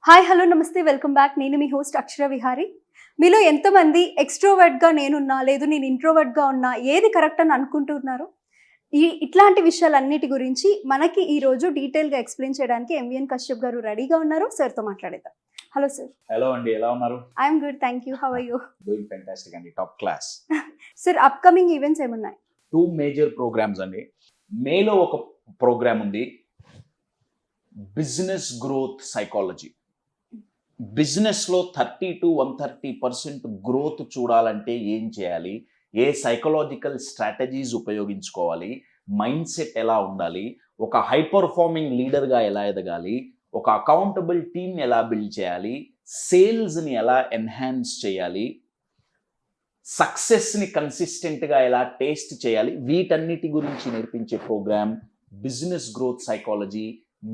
Hi hello నమస్తే welcome back. నేను మీ host అక్షర విహారీ. మీలో ఎంతమంది ఎక్స్ట్రోవర్ట్గా నేనున్నా లేదు నేను ఇంట్రోవర్ట్గా ఉన్నా ఏది కరెక్ట్ అని అనుకుంటున్నారు? ఇట్లాంటి విషయాలన్నిటి గురించి మనకి ఈరోజు డీటెయిల్గా ఎక్స్ప్లెయిన్ చేయడానికి ఎంవిఎన్ కశ్యప్ గారు రెడీగా ఉన్నారు. సార్తో మాట్లాడేద్దాం. Hello sir. హలో అండి, ఎలా ఉన్నారు? I'm good, thank you. How are you? Doing fantastic అండి, top class. Sir, upcoming events ఏమున్నాయి? 2 మేజర్ ప్రోగ్రామ్స్ అండి. మేలో ఒక ప్రోగ్రామ్ ఉంది, బిజినెస్ గ్రోత్ సైకాలజీ. బిజినెస్లో 30 to 130% గ్రోత్ చూడాలంటే ఏం చేయాలి, ఏ సైకలాజికల్ స్ట్రాటజీస్ ఉపయోగించుకోవాలి, మైండ్ సెట్ ఎలా ఉండాలి, ఒక హై పర్ఫార్మింగ్ లీడర్గా ఎలా ఎదగాలి, ఒక అకౌంటబుల్ టీమ్ ఎలా బిల్డ్ చేయాలి, సేల్స్ని ఎలా ఎన్హాన్స్ చేయాలి, సక్సెస్ని కన్సిస్టెంట్గా ఎలా టేస్ట్ చేయాలి, వీటన్నిటి గురించి నేర్పించే ప్రోగ్రామ్ బిజినెస్ గ్రోత్ సైకాలజీ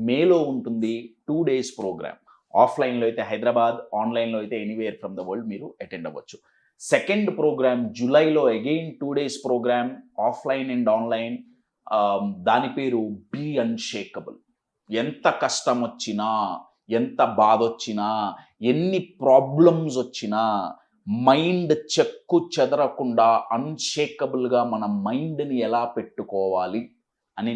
మేలో ఉంటుంది. 2 days ప్రోగ్రామ్. ఆఫ్లైన్లో అయితే హైదరాబాద్, ఆన్లైన్లో అయితే ఎనీవేర్ ఫ్రమ్ ద వరల్డ్ మీరు అటెండ్ అవ్వచ్చు. సెకండ్ ప్రోగ్రామ్ జూలైలో again 2 days program, offline and online. దాని పేరు బీ అన్షేకబుల్. ఎంత కష్టం వచ్చినా, ఎంత బాధ వచ్చినా, ఎన్ని ప్రాబ్లమ్స్ వచ్చినా మైండ్ చెక్కు చెదరకుండా అన్షేకబుల్గా మన మైండ్ని ఎలా పెట్టుకోవాలి అని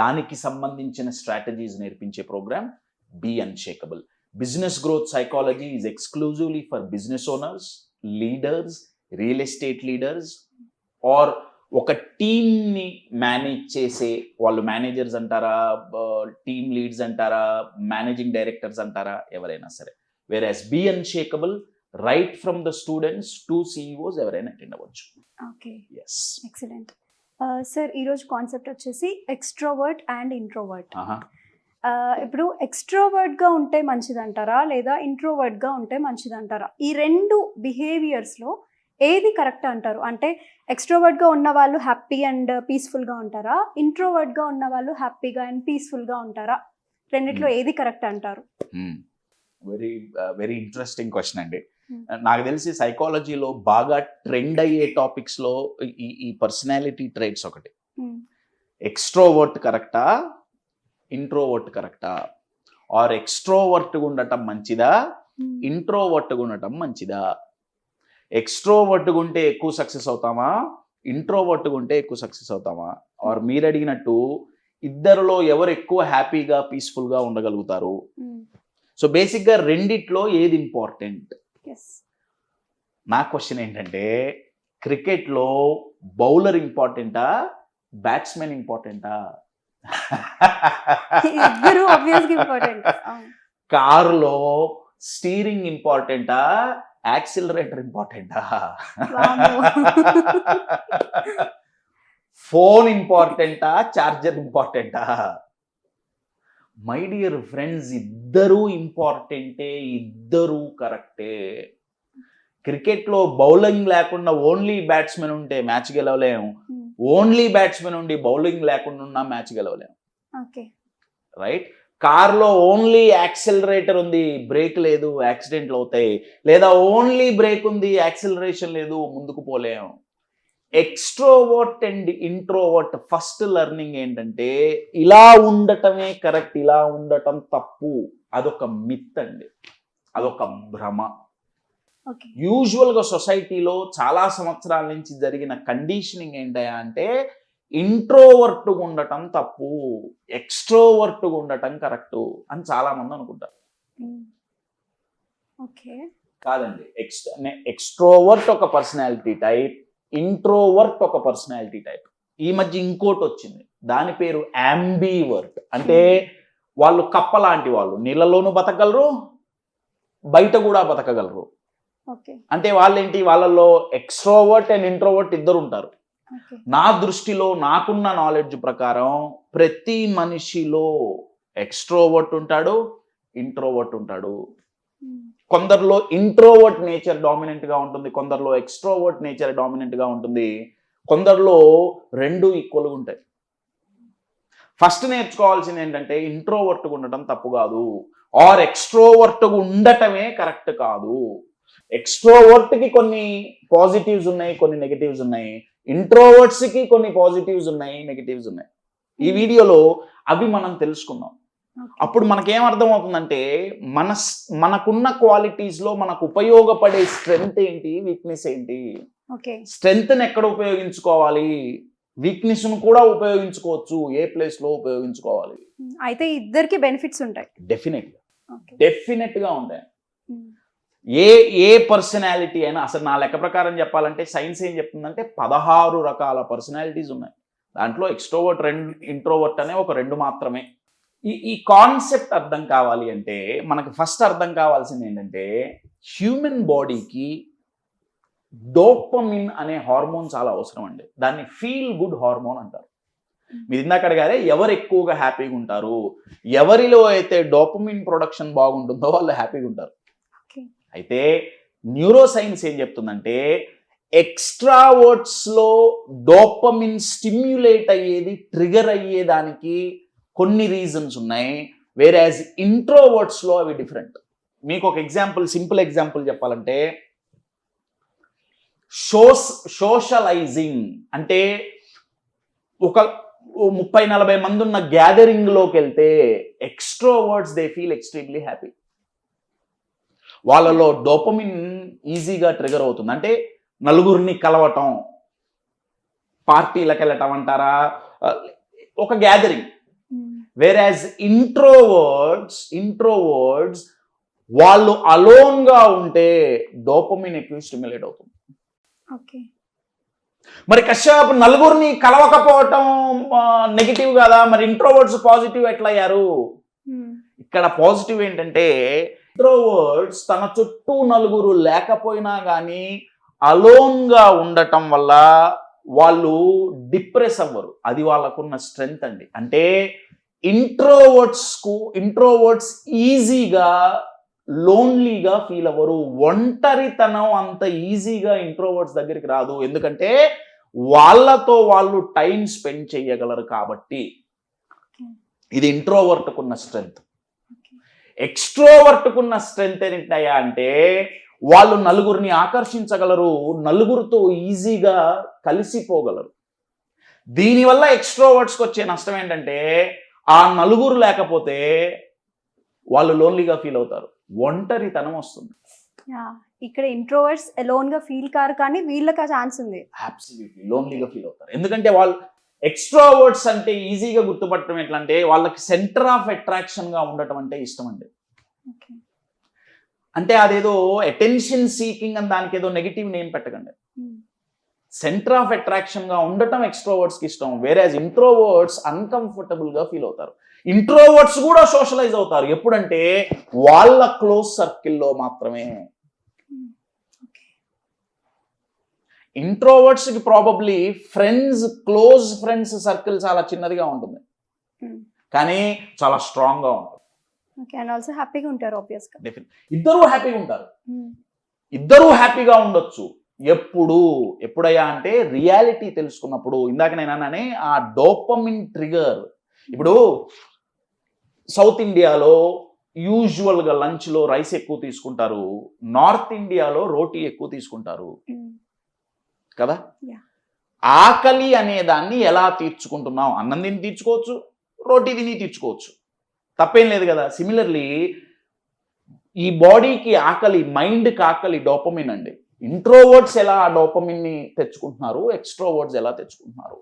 దానికి సంబంధించిన స్ట్రాటజీస్ నేర్పించే program be unshakable. Business growth psychology is exclusively for business owners, leaders, real estate leaders, or ఒక టీమ్ని మేనేజ్ చేసే వాళ్ళు. మేనేజర్స్ అంటారా, టీమ్ లీడ్స్ అంటారా, మేనేజింగ్ డైరెక్టర్స్ అంటారా, ఎవరైనా సరే. Where be unshakable right from the students to CEOs ఎవరైనా అటెండ్ అవ్వచ్చు. Okay, yes, excellent. సార్, ఈరోజు కాన్సెప్ట్ వచ్చేసి ఎక్స్ట్రోవర్ట్ అండ్ ఇంట్రోవర్ట్. ఇప్పుడు ఎక్స్ట్రోవర్ట్గా ఉంటే మంచిదంటారా లేదా ఇంట్రోవర్ట్గా ఉంటే మంచిదంటారా? ఈ రెండు బిహేవియర్స్లో ఏది కరెక్ట్ అంటారు? అంటే ఎక్స్ట్రోవర్ట్గా ఉన్న వాళ్ళు హ్యాపీ అండ్ పీస్ఫుల్గా ఉంటారా, ఇంట్రోవర్ట్గా ఉన్న వాళ్ళు హ్యాపీగా అండ్ పీస్ఫుల్గా ఉంటారా? రెండిట్లో ఏది కరెక్ట్ అంటారు? వెరీ వెరీ ఇంట్రెస్టింగ్ క్వశ్చన్ అండి. నాకు తెలిసి సైకాలజీలో బాగా ట్రెండ్ అయ్యే టాపిక్స్లో ఈ పర్సనాలిటీ ట్రైట్స్ ఒకటి. ఎక్స్ట్రోవర్ట్ కరెక్టా, ఇంట్రోవర్ట్ కరెక్టా, ఆర్ ఎక్స్ట్రోవర్ట్గా ఉండటం మంచిదా, ఇంట్రోవర్ట్గా ఉండటం మంచిదా? ఎక్స్ట్రోవర్ట్గా ఉంటే ఎక్కువ సక్సెస్ అవుతామా, ఇంట్రోవర్ట్గా ఉంటే ఎక్కువ సక్సెస్ అవుతామా? ఆర్ మీరు అడిగినట్టు ఇద్దరిలో ఎవరు ఎక్కువ హ్యాపీగా పీస్ఫుల్గా ఉండగలుగుతారు? సో బేసిక్గా రెండిట్లో ఏది ఇంపార్టెంట్? నా క్వశ్చన్ ఏంటంటే, క్రికెట్లో బౌలర్ ఇంపార్టెంటా, బ్యాట్స్మెన్ ఇంపార్టెంటా? కారులో స్టీరింగ్ ఇంపార్టెంటా, యాక్సిలరేటర్ ఇంపార్టెంటా? ఫోన్ ఇంపార్టెంటా, చార్జర్ ఇంపార్టెంటా? మై డియర్ ఫ్రెండ్స్, ఇద్దరూ ఇంపార్టెంటే, ఇద్దరూ కరెక్టే. క్రికెట్లో బౌలింగ్ లేకుండా ఓన్లీ బ్యాట్స్మెన్ ఉంటే మ్యాచ్ గెలవలేము, ఓన్లీ బ్యాట్స్మెన్ ఉండి బౌలింగ్ లేకుండా ఉన్న మ్యాచ్ గెలవలేము. రైట్? కార్లో ఓన్లీ యాక్సిలరేటర్ ఉంది, బ్రేక్ లేదు, యాక్సిడెంట్లు అవుతాయి. లేదా ఓన్లీ బ్రేక్ ఉంది, యాక్సిలరేషన్ లేదు, ముందుకు పోలేము. Extrovert and introvert first learning ఏంటంటే, ఇలా ఉండటమే కరెక్ట్, ఇలా ఉండటం తప్పు. అదొక మిత్ అండి, అదొక భ్రమ. యూజువల్గా సొసైటీలో చాలా సంవత్సరాల నుంచి జరిగిన కండిషనింగ్ ఏంటయా అంటే, ఇంట్రోవర్ట్గా ఉండటం తప్పు, ఎక్స్ట్రోవర్ట్గా ఉండటం కరెక్టు అని చాలా మంది అనుకుంటారు. కాదండి, ఎక్స్ట్రోవర్ట్ ఒక పర్సనాలిటీ టైప్, ఇంట్రోవర్ట్ ఒక పర్సనాలిటీ టైప్. ఈ మధ్య ఇంకోటి వచ్చింది, దాని పేరు అంబివర్ట్. అంటే వాళ్ళు కప్ప లాంటి వాళ్ళు, నీళ్ళలోనూ బతకగలరు, బయట కూడా బతకగలరు. అంటే వాళ్ళేంటి, వాళ్ళలో ఎక్స్ట్రోవర్ట్ అండ్ ఇంట్రోవర్ట్ ఇద్దరు ఉంటారు. నా దృష్టిలో, నాకున్న నాలెడ్జ్ ప్రకారం ప్రతి మనిషిలో ఎక్స్ట్రోవర్ట్ ఉంటాడు, ఇంట్రోవర్ట్ ఉంటాడు. కొందరిలో ఇంట్రోవర్ట్ నేచర్ డామినెంట్గా ఉంటుంది, కొందరిలో ఎక్స్ట్రోవర్ట్ నేచర్ డామినెంట్గా ఉంటుంది, కొందరిలో రెండు ఈక్వల్గా ఉంటాయి. ఫస్ట్ నేర్చుకోవాల్సింది ఏంటంటే, ఇంట్రోవర్ట్గా ఉండటం తప్పు కాదు, ఆర్ ఎక్స్ట్రోవర్ట్గా ఉండటమే కరెక్ట్ కాదు. ఎక్స్ట్రోవర్ట్కి కొన్ని పాజిటివ్స్ ఉన్నాయి, కొన్ని నెగటివ్స్ ఉన్నాయి. ఇంట్రోవర్ట్స్కి కొన్ని పాజిటివ్స్ ఉన్నాయి, నెగటివ్స్ ఉన్నాయి. ఈ వీడియోలో అవి మనం తెలుసుకుందాం. అప్పుడు మనకేం అర్థం అవుతుందంటే మనకున్న క్వాలిటీస్లో మనకు ఉపయోగపడే స్ట్రెంగ్త్ ఏంటి, వీక్నెస్ ఏంటి, స్ట్రెంగ్త్ని ఎక్కడ ఉపయోగించుకోవాలి, వీక్నెస్ను కూడా ఉపయోగించుకోవచ్చు, ఏ ప్లేస్లో ఉపయోగించుకోవాలి. అయితే ఇద్దరికి బెనిఫిట్స్ ఉంటాయి. డెఫినెట్గా ఉంటాయి. ఏ పర్సనాలిటీ అయినా, అసలు నా లెక్క ప్రకారం చెప్పాలంటే సైన్స్ ఏం చెప్తుందంటే 16 రకాల పర్సనాలిటీస్ ఉన్నాయి. దాంట్లో ఎక్స్ట్రోవర్ట్ 2, ఇంట్రోవర్ట్ అనే ఒక 2 మాత్రమే. ఈ కాన్సెప్ట్ అర్థం కావాలి అంటే మనకు ఫస్ట్ అర్థం కావాల్సింది ఏంటంటే హ్యూమన్ బాడీకి డోపమిన్ అనే హార్మోన్ చాలా అవసరం అండి. దాన్ని ఫీల్ గుడ్ హార్మోన్ అంటారు. మీరు ఇందాక అడిగారే ఎవరు ఎక్కువగా హ్యాపీగా ఉంటారు, ఎవరిలో అయితే డోపమిన్ ప్రొడక్షన్ బాగుంటుందో వాళ్ళు హ్యాపీగా ఉంటారు. అయితే న్యూరో సైన్స్ ఏం చెప్తుందంటే ఎక్స్ట్రావర్ట్స్లో డోపమిన్ స్టిమ్యులేట్ అయ్యేది, ట్రిగర్ అయ్యేదానికి కొన్ని రీజన్స్ ఉన్నాయి, వేరాజ్ ఇంట్రోవర్ట్స్లో అవి డిఫరెంట్. మీకు ఒక ఎగ్జాంపుల్, సింపుల్ ఎగ్జాంపుల్ చెప్పాలంటే సోషలైజింగ్ అంటే ఒక 30-40 మంది ఉన్న గ్యాదరింగ్లోకి వెళ్తే extroverts they feel extremely happy. వాళ్ళలో డోపమిన్ ఈజీగా ట్రిగర్ అవుతుంది. అంటే నలుగురిని కలవటం, పార్టీలకు వెళ్ళటం అంటారా, ఒక గ్యాదరింగ్. వేరాజ్ ఇంట్రోవర్డ్స్ వాళ్ళు అలోన్గా ఉంటే డోపమిన్ ఎక్కువ స్టిమ్యులేట్ అవుతుంది. మరి కశ్యప్ నలుగురిని కలవకపోవటం నెగిటివ్ కదా, మరి ఇంట్రోవర్డ్స్ పాజిటివ్ ఎట్లా అయ్యారు? ఇక్కడ పాజిటివ్ ఏంటంటే ఇంట్రోవర్డ్స్ తన చుట్టూ నలుగురు లేకపోయినా కానీ అలోన్గా ఉండటం వల్ల వాళ్ళు డిప్రెస్ అవ్వరు. అది వాళ్ళకున్న స్ట్రెంగ్త్ అండి. అంటే ఇంట్రోవర్ట్స్ ఈజీగా లోన్లీగా ఫీల్ అవ్వరు. ఒంటరితనం అంత ఈజీగా ఇంట్రోవర్ట్స్ దగ్గరికి రాదు, ఎందుకంటే వాళ్ళతో వాళ్ళు టైం స్పెండ్ చేయగలరు కాబట్టి. ఇది ఇంట్రోవర్ట్కున్న స్ట్రెంగ్త్. ఎక్స్ట్రోవర్ట్కున్న స్ట్రెంగ్త్ ఏంటయ్యా అంటే వాళ్ళు నలుగురిని ఆకర్షించగలరు, నలుగురితో ఈజీగా కలిసిపోగలరు. దీనివల్ల ఎక్స్ట్రోవర్ట్స్కి వచ్చే నష్టం ఏంటంటే ఆ నలుగురు లేకపోతే వాళ్ళు లోన్లీగా ఫీల్ అవుతారు, ఒంటరితనం వస్తుంది. ఇక్కడ ఇంట్రోవర్ట్స్ అలోన్ గా ఫీల్ కారు, కానీ వీళ్ళకి ఆ ఛాన్స్ ఉంది, అబ్సల్యూట్లీ లోన్లీగా ఫీల్ అవుతారు. ఎందుకంటే వాళ్ళు ఎక్స్ట్రోవర్ట్స్ అంటే ఈజీగా గుర్తుపట్టడం ఎట్లా అంటే వాళ్ళకి సెంటర్ ఆఫ్ అట్రాక్షన్ గా ఉండటం అంటే ఇష్టం అండి. అంటే అదేదో అటెన్షన్ సీకింగ్ అని దానికి ఏదో నెగిటివ్ నేమ్ పెట్టకండి. సెంటర్ ఆఫ్ అట్రాక్షన్ గా ఉండటం ఎక్స్ట్రోవర్ట్స్ కి ఇష్టం, వేరేజ్ ఇంట్రోవర్ట్స్ అన్కంఫర్టబుల్ గా ఫీల్ అవుతారు. ఇంట్రోవర్ట్స్ కూడా సోషలైజ్ అవుతారు ఎప్పుడంటే వాళ్ళ క్లోజ్ సర్కిల్లో మాత్రమే. ఇంట్రోవర్ట్స్ కి ప్రాబబ్లీ క్లోజ్ ఫ్రెండ్స్ సర్కిల్ చాలా చిన్నదిగా ఉంటుంది, కానీ చాలా స్ట్రాంగ్ గా ఉంటుంది. ఇద్దరూ హ్యాపీగా ఉంటారు, ఇద్దరూ హ్యాపీగా ఉండొచ్చు. ఎప్పుడయ్యా అంటే రియాలిటీ తెలుసుకున్నప్పుడు. ఇందాక నేను అన్నానే ఆ డోపమిన్ ట్రిగర్. ఇప్పుడు సౌత్ ఇండియాలో యూజువల్గా లంచ్లో రైస్ ఎక్కువ తీసుకుంటారు, నార్త్ ఇండియాలో రోటీ ఎక్కువ తీసుకుంటారు కదా. ఆకలి అనే దాన్ని ఎలా తీర్చుకుంటున్నాం? అన్నం తిని తీర్చుకోవచ్చు, రోటీ తిని తీర్చుకోవచ్చు, తప్పేం లేదు కదా. సిమిలర్లీ ఈ బాడీకి ఆకలి, మైండ్కి ఆకలి డోపమిన్ అండి. ఇంట్రోవర్ట్స్ ఎలా డోపమిన్ని తెచ్చుకుంటున్నారు, ఎక్స్ట్రోవర్ట్స్ ఎలా తెచ్చుకుంటున్నారు?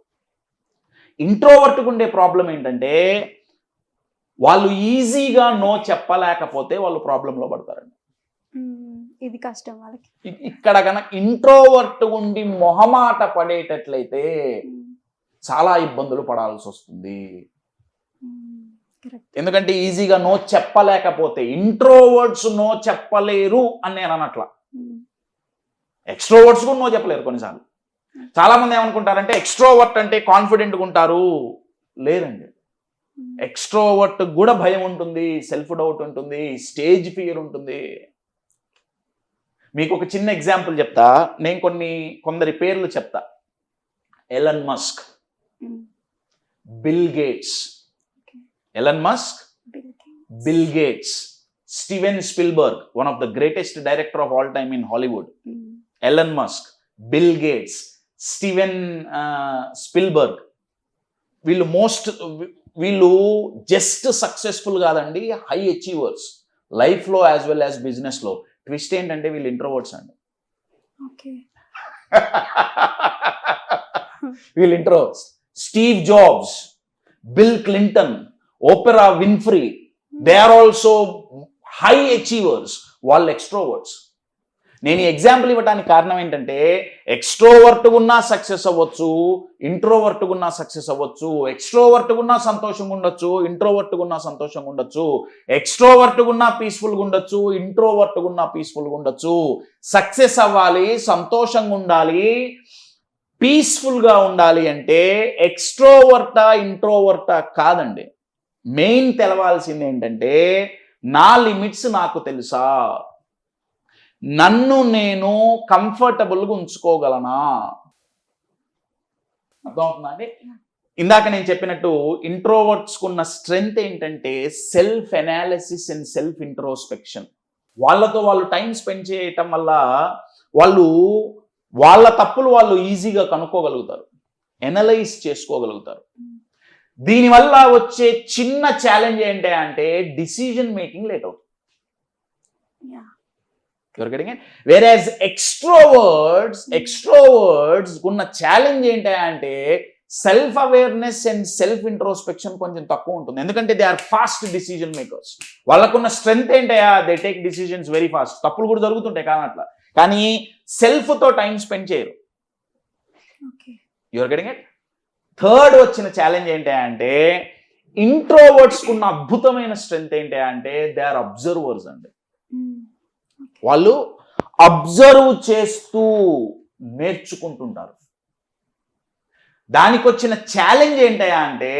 ఇంట్రోవర్ట్కి ఉండే ప్రాబ్లం ఏంటంటే వాళ్ళు ఈజీగా నో చెప్పలేకపోతే వాళ్ళు ప్రాబ్లంలో పడతారండి. ఇది కష్టం వాళ్ళకి. ఇక్కడ కనుక ఇంట్రోవర్ట్ ఉండి మొహమాట పడేటట్లయితే చాలా ఇబ్బందులు పడాల్సి వస్తుంది. ఎందుకంటే ఈజీగా నో చెప్పలేకపోతే. ఇంట్రోవర్ట్స్ నో చెప్పలేరు అని నేను అనట్లా, ఎక్స్ట్రోవర్ట్స్ కూడా నో చెప్పలేరు కొన్నిసార్లు. చాలా మంది ఏమనుకుంటారంటే ఎక్స్ట్రోవర్ట్ అంటే కాన్ఫిడెంట్గా ఉంటారు. లేదండి, ఎక్స్ట్రోవర్ట్ కూడా భయం ఉంటుంది, సెల్ఫ్ డౌట్ ఉంటుంది, స్టేజ్ ఫియర్ ఉంటుంది. మీకు ఒక చిన్న ఎగ్జాంపుల్ చెప్తా. నేను కొందరి పేర్లు చెప్తా. Elon Musk, Bill Gates, Bill Gates, Steven Spielberg, one of the greatest director of all time in Hollywood. Elon Musk, Bill Gates, Steven Spielberg, వీళ్ళు వీళ్ళు జస్ట్ సక్సెస్ఫుల్ కాదండి, హై అచీవర్స్ లైఫ్లో యాజ్ వెల్ యాజ్ బిజినెస్లో. Twist ఏంటంటే వీళ్ళు introverts అండి. Okay. వీళ్ళు introverts. Steve Jobs, Bill Clinton, Oprah Winfrey, they are also high achievers. వాళ్ళు ఎక్స్ట్రోవర్ట్స్. నేను ఈ ఎగ్జాంపుల్ ఇవ్వడానికి కారణం ఏంటంటే ఎక్స్ట్రోవర్ట్గా ఉన్నా సక్సెస్ అవ్వచ్చు, ఇంట్రోవర్ట్గా ఉన్నా సక్సెస్ అవ్వచ్చు, ఎక్స్ట్రోవర్ట్గా ఉన్నా సంతోషంగా ఉండొచ్చు, ఇంట్రోవర్ట్గా ఉన్నా సంతోషంగా ఉండొచ్చు, ఎక్స్ట్రోవర్ట్గా ఉన్నా పీస్ఫుల్గా ఉండొచ్చు, ఇంట్రోవర్ట్గా ఉన్నా పీస్ఫుల్గా ఉండొచ్చు. సక్సెస్ అవ్వాలి, సంతోషంగా ఉండాలి, పీస్ఫుల్గా ఉండాలి అంటే ఎక్స్ట్రోవర్టా ఇంట్రోవర్టా కాదండి. మెయిన్ తెలవాల్సింది ఏంటంటే నా లిమిట్స్ నాకు తెలుసా, నన్ను నేను కంఫర్టబుల్గా ఉంచుకోగలనా. అర్థమవుతుందా అండి? ఇందాక నేను చెప్పినట్టు ఇంట్రోవర్ట్స్కు ఉన్న స్ట్రెంగ్త్ ఏంటంటే self analysis and self introspection. వాళ్ళతో వాళ్ళు టైం స్పెండ్ చేయటం వల్ల వాళ్ళు వాళ్ళ తప్పులు వాళ్ళు ఈజీగా కనుక్కోగలుగుతారు, ఎనలైజ్ చేసుకోగలుగుతారు. దీనివల్ల వచ్చే చిన్న ఛాలెంజ్ ఏంటి అంటే డిసిజన్ మేకింగ్ లేట్ అవుతుంది. You're getting it? Whereas extroverts ఉన్న ఛాలెంజ్ ఏంటి అంటే self awareness and self introspection కొంచెం తక్కువ ఉంటుంది. ఎందుకంటే they are fast decision makers. వాళ్ళకున్న స్ట్రెంగ్త్ ఏంటయా, they take decisions very fast. తప్పులు కూడా జరుగుతుంటాయి కానీ అట్లా, కానీ సెల్ఫ్తో టైం స్పెండ్ చేయరు. You're getting it? థర్డ్ వచ్చిన ఛాలెంజ్ ఏంటి అంటే ఇంట్రోవర్ట్స్కి ఉన్న అద్భుతమైన స్ట్రెంగ్త్ ఏంటి అంటే దే ఆర్ అబ్జర్వర్స్ అండి. వాళ్ళు అబ్జర్వ్ చేస్తూ నేర్చుకుంటుంటారు. దానికి వచ్చిన ఛాలెంజ్ ఏంటయా అంటే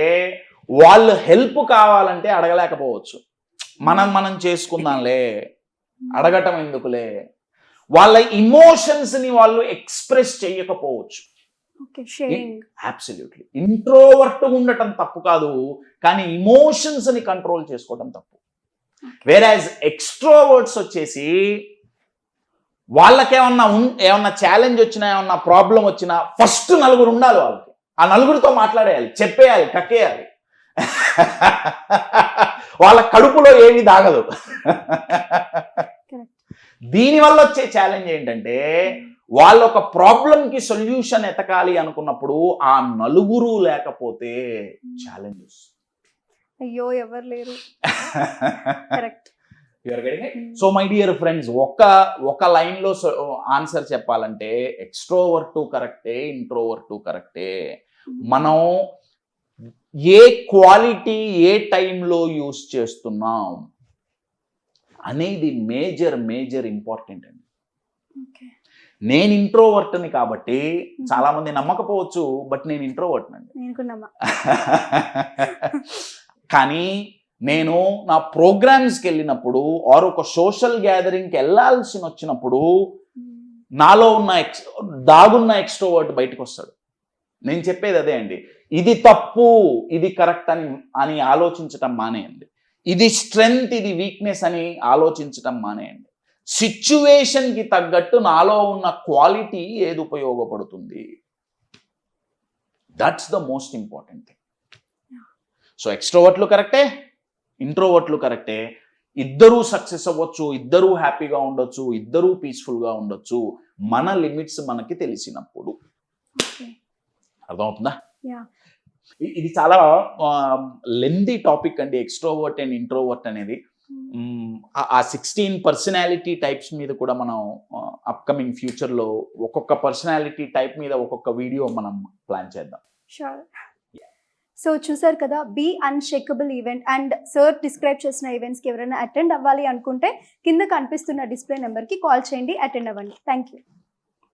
వాళ్ళు హెల్ప్ కావాలంటే అడగలేకపోవచ్చు. మనం చేసుకుందాంలే, అడగటం ఎందుకులే. వాళ్ళ ఇమోషన్స్ని వాళ్ళు ఎక్స్ప్రెస్ చేయకపోవచ్చు. అబ్సల్యూట్లీ. ఇంట్రోవర్ట్ ఉండటం తప్పు కాదు, కానీ ఇమోషన్స్ని కంట్రోల్ చేసుకోవడం తప్పు. వేరాజ్ ఎక్స్ట్రోవర్ట్స్ వచ్చేసి వాళ్ళకేమన్నా ఛాలెంజ్ వచ్చినా, ఏమన్నా ప్రాబ్లం వచ్చినా ఫస్ట్ నలుగురు ఉండాలి వాళ్ళకి. ఆ నలుగురితో మాట్లాడేయాలి, చెప్పేయాలి, కక్కేయాలి. వాళ్ళ కడుపులో ఏమీ దాగదు. దీనివల్ల వచ్చే ఛాలెంజ్ ఏంటంటే వాళ్ళు ఒక ప్రాబ్లంకి సొల్యూషన్ ఎతకాలి అనుకున్నప్పుడు ఆ నలుగురు లేకపోతే ఛాలెంజెస్. అయ్యో ఎవరు లేరు. Correct. So my dear friends, ఒక లైన్లో ఆన్సర్ చెప్పాలంటే ఎక్స్ట్రోవర్ట్ కరెక్టే, ఇంట్రోవర్ట్ కరెక్టే. మనం ఏ క్వాలిటీ ఏ టైంలో యూస్ చేస్తున్నాం అనేది మేజర్ ఇంపార్టెంట్ అండి. నేను ఇంట్రోవర్ట్ని కాబట్టి చాలా మంది నమ్మకపోవచ్చు, బట్ నేను ఇంట్రోవర్ట్ అండి. కానీ నేను నా ప్రోగ్రామ్స్కి వెళ్ళినప్పుడు ఆర్ ఒక సోషల్ గ్యాదరింగ్కి వెళ్ళాల్సి వచ్చినప్పుడు నాలో ఉన్న దాగున్న ఎక్స్ట్రోవర్ట్ బయటకు వస్తాడు. నేను చెప్పేది అదే అండి, ఇది తప్పు ఇది కరెక్ట్ అని ఆలోచించటం మానేయండి. ఇది స్ట్రెంగ్త్ ఇది వీక్నెస్ అని ఆలోచించటం మానేయండి. సిచ్యువేషన్కి తగ్గట్టు నాలో ఉన్న క్వాలిటీ ఏది ఉపయోగపడుతుంది, that's the most important thing. So ఎక్స్ట్రోవర్ట్లు కరెక్టే, ఇంట్రోవర్ట్లు కరెక్టే. ఇద్దరూ సక్సెస్ అవ్వచ్చు, ఇద్దరూ హ్యాపీగా ఉండొచ్చు, ఇద్దరూ పీస్ఫుల్గా ఉండొచ్చు, మన లిమిట్స్ మనకి తెలిసినప్పుడు. అర్థమవుతుందా? ఇది చాలా లెందీ టాపిక్ అండి, ఎక్స్ట్రోవర్ట్ అండ్ ఇంట్రోవర్ట్ అనేది. ఆ 16 పర్సనాలిటీ టైప్స్ మీద కూడా మనం అప్కమింగ్ ఫ్యూచర్లో ఒక్కొక్క పర్సనాలిటీ టైప్ మీద ఒక్కొక్క వీడియో మనం ప్లాన్ చేద్దాం. సో చూసారు కదా, be unshakable event and sir describe చేసిన ఈవెంట్స్కి ఎవరైనా అటెండ్ అవ్వాలి అనుకుంటే కింద కనిపిస్తున్న డిస్ప్లే నెంబర్కి కాల్ చేయండి, అటెండ్ అవ్వండి. Thank you.